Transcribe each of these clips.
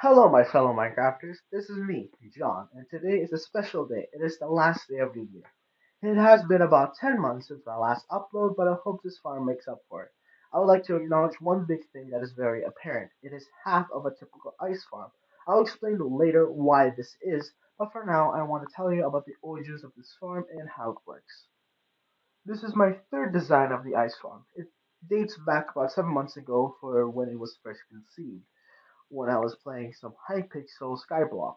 Hello, my fellow Minecrafters. This is me, John, and today is a special day. It is the last day of the year. It has been about 10 months since my last upload, but I hope this farm makes up for it. I would like to acknowledge one big thing that is very apparent. It is half of a typical ice farm. I'll explain later why this is, but for now, I want to tell you about the origins of this farm and how it works. This is my third design of the ice farm. It dates back about 7 months ago for when it was first conceived when I was playing some Hypixel Skyblock.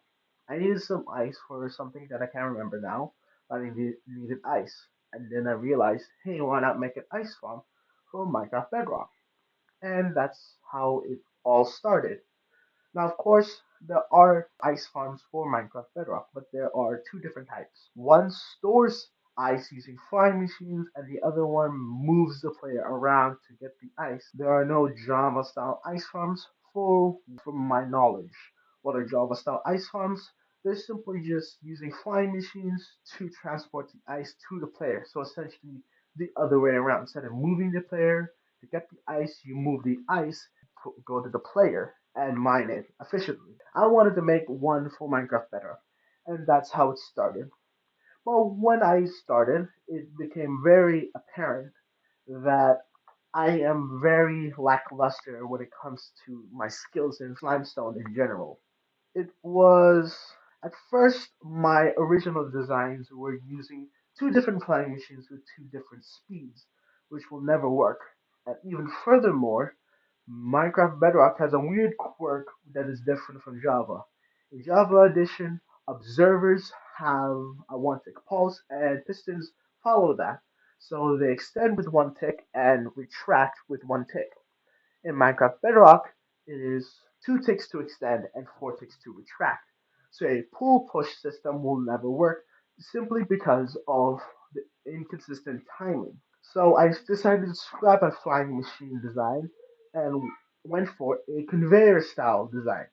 I needed some ice for something that I can't remember now, but I needed ice. And then I realized, hey, why not make an ice farm for Minecraft Bedrock? And that's how it all started. Now, of course, there are ice farms for Minecraft Bedrock, but there are two different types. One stores ice using flying machines, and the other one moves the player around to get the ice. There are no Java style ice farms from my knowledge. What are Java style ice farms? They're simply just using flying machines to transport the ice to the player. So essentially, the other way around. Instead of moving the player to get the ice, you move the ice, go to the player, and mine it efficiently. I wanted to make one for Minecraft better, and that's how it started. Well, when I started, it became very apparent that I am very lackluster when it comes to my skills in limestone in general. It was at first my original designs were using two different flying machines with two different speeds, which will never work. And even furthermore, Minecraft Bedrock has a weird quirk that is different from Java. In Java Edition, observers have a one tick pulse and pistons follow that. So they extend with one tick and retract with one tick. In Minecraft Bedrock, it is 2 ticks to extend and 4 ticks to retract. So a pull-push system will never work simply because of the inconsistent timing. So I decided to scrap a flying machine design and went for a conveyor style design.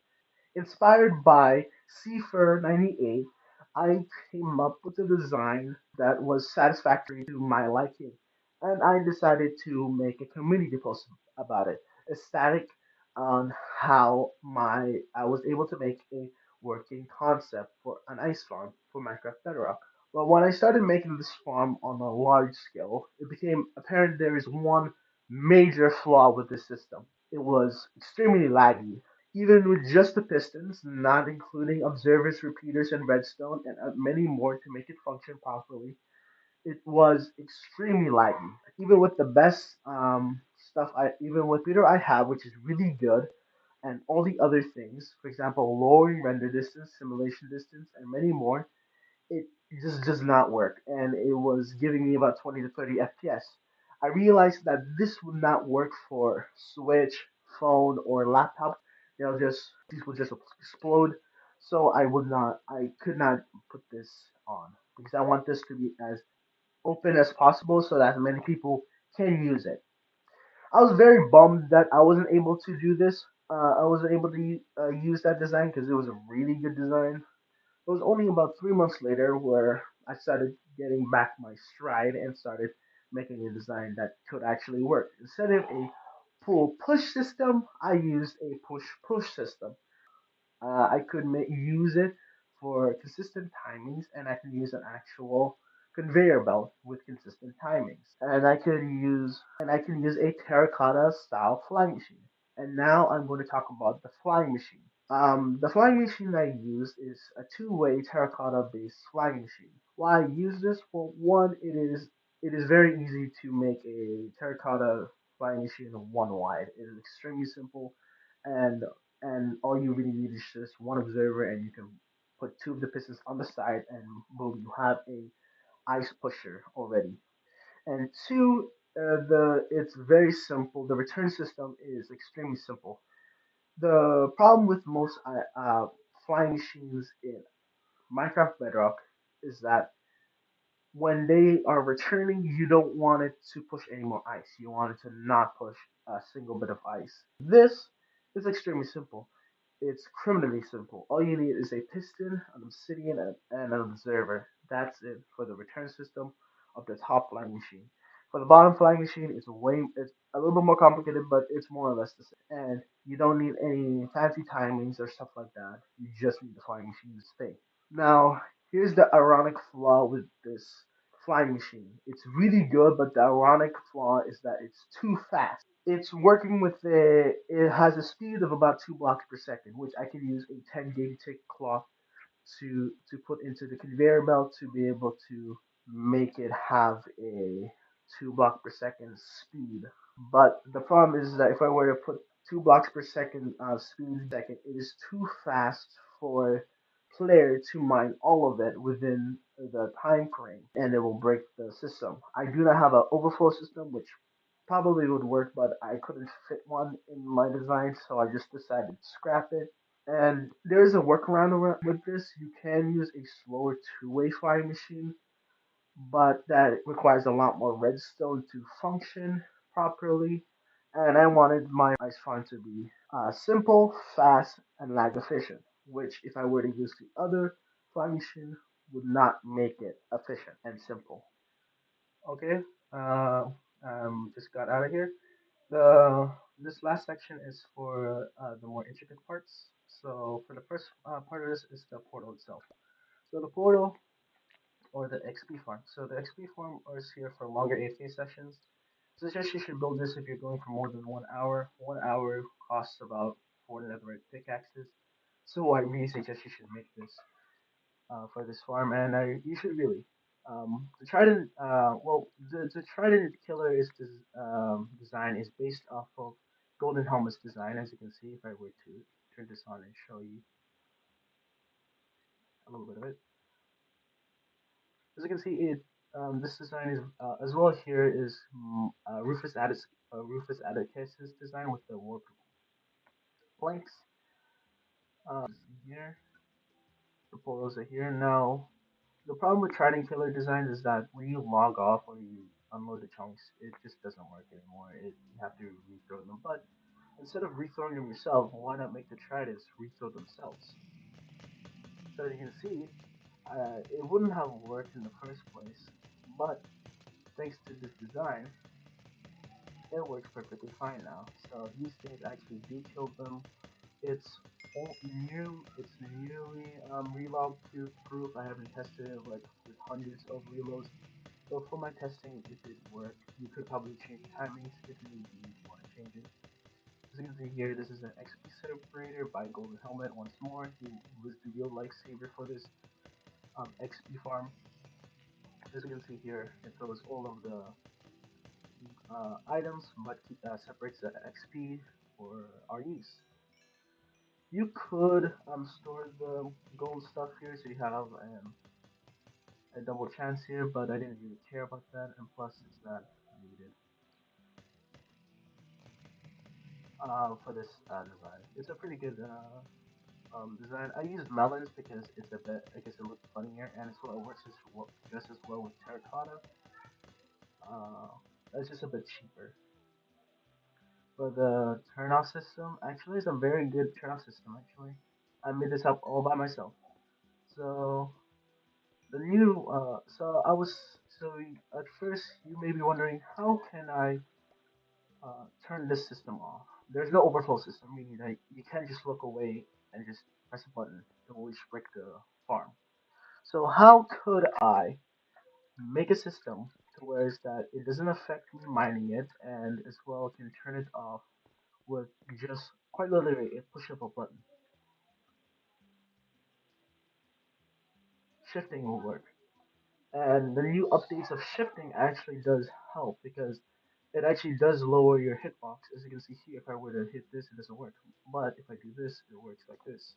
Inspired by Cipher 98, I came up with a design that was satisfactory to my liking, and I decided to make a community post about it, a static on how my I was able to make a working concept for an ice farm for Minecraft Bedrock. Well, when I started making this farm on a large scale, it became apparent there is one major flaw with this system. It was extremely laggy. Even with just the pistons, not including observers, repeaters, and redstone, and many more to make it function properly, it was extremely laggy. Even with the best even with Peter I have, which is really good, and all the other things, for example, lowering render distance, simulation distance, and many more, it just does not work, and it was giving me about 20 to 30 FPS. I realized that this would not work for Switch, phone, or laptop. These will just explode. So I could not put this on because I want this to be as open as possible so that many people can use it. I was very bummed that I wasn't able to do this. I wasn't able to use that design because it was a really good design. It was only about 3 months later where I started getting back my stride and started making a design that could actually work. Instead of a pull push system, I used a push push system. I could use it for consistent timings, and I can use an actual conveyor belt with consistent timings. And I can use a terracotta style flying machine. And now I'm going to talk about the flying machine. The flying machine I use is a two-way terracotta based flying machine. Why I use this? Well, one, it is very easy to make a terracotta flying machine one wide. It is extremely simple, and all you really need is just one observer, and you can put two of the pistons on the side, and boom, you have a ice pusher already. And two, the it's very simple. The return system is extremely simple. The problem with most flying machines in Minecraft Bedrock is that when they are returning, you don't want it to push any more ice. You want it to not push a single bit of ice. This is extremely simple. It's criminally simple. All you need is a piston, an obsidian, and an observer. That's it for the return system of the top flying machine. For the bottom flying machine, it's a little bit more complicated, but it's more or less the same. And you don't need any fancy timings or stuff like that. You just need the flying machine to stay. Now, here's the ironic flaw with this flying machine. It's really good, but the ironic flaw is that it's too fast. It's working with it has a speed of about 2 blocks per second, which I can use a 10 gig tick clock to put into the conveyor belt to be able to make it have a 2 block per second speed. But the problem is that if I were to put 2 blocks per second speed second, it is too fast for player to mine all of it within the time frame, and it will break the system. I do not have an overflow system, which probably would work, but I couldn't fit one in my design, so I just decided to scrap it. And there's a workaround with this. You can use a slower two-way flying machine, but that requires a lot more redstone to function properly. And I wanted my ice farm to be simple, fast, and lag efficient, which if I were to use the other flying machine would not make it efficient and simple. Okay, uh, just got out of here. The This last section is for the more intricate parts. So for the first part of this is the portal itself. So the portal or the XP farm. So the XP farm is here for longer AFK sessions. So suggest you should build this if you're going for more than 1 hour. 1 hour costs about 4 netherite pickaxes. So I really suggest you should make this for this farm, and you should really. The Trident, the Trident killer is design is based off of Golden Helmet's design, as you can see. If I were to turn this on and show you a little bit of it, as you can see, this design is as well here is Rufus Atticus's design with the warp planks. Here, the portals are here now. The problem with Trident Killer designs is that when you log off or you unload the chunks, it just doesn't work anymore. You have to rethrow them. But instead of rethrowing them yourself, why not make the Tridents rethrow themselves? So as you can see, it wouldn't have worked in the first place, but thanks to this design, it works perfectly fine now. So these things actually do kill them. It's it's nearly relog proof. I haven't tested it like with hundreds of reloads. So for my testing, it did work. You could probably change the timings if you need to want to change it. As you can see here, this is an XP separator by Golden Helmet once more. He was the real lifesaver for this XP farm. As you can see here, it throws all of the items, but separates the XP for our use. You could store the gold stuff here, so you have a double chance here, but I didn't really care about that, and plus it's not needed for this design. It's a pretty good design. I use melons because it's a bit, I guess it looks funnier, and it's what works just as well with terracotta. Uh, it's just a bit cheaper. For the turnoff system, actually, it's a very good turnoff system. Actually, I made this up all by myself. So the new, so at first you may be wondering how can I turn this system off. There's no overflow system, meaning that you can't just look away and just press a button. It will restrict the farm. So how could I make a system to where is that it doesn't affect me mining it, and as well can turn it off with just quite literally a push of a button. Shifting will work. And the new updates of shifting actually does help because it actually does lower your hitbox. As you can see here, if I were to hit this, it doesn't work. But if I do this, it works like this.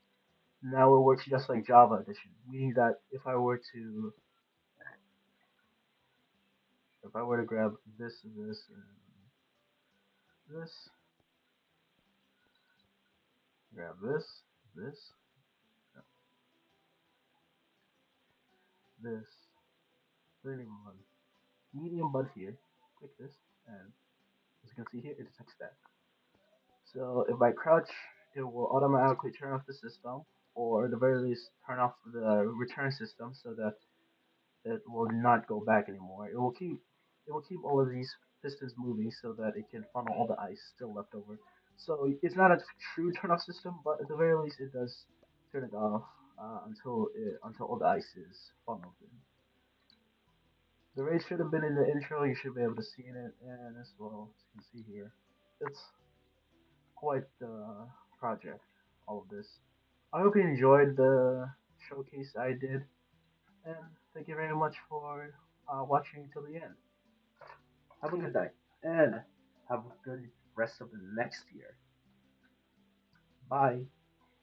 Now it works just like Java Edition, meaning that if I were to grab this, this, and this, grab this, this, 31, medium bud here, click this, and as you can see here, it detects that. So if I crouch, it will automatically turn off the system, or at the very least, turn off the return system so that it will not go back anymore. It will keep all of these pistons moving so that it can funnel all the ice still left over. So it's not a true turn off system, but at the very least it does turn it off until all the ice is funneled in. The raid should have been in the intro. You should be able to see it, and as well as you can see here, it's quite the project. All of this. I hope you enjoyed the showcase I did, and thank you very much for watching till the end. Have a good night, and have a good rest of the next year. Bye.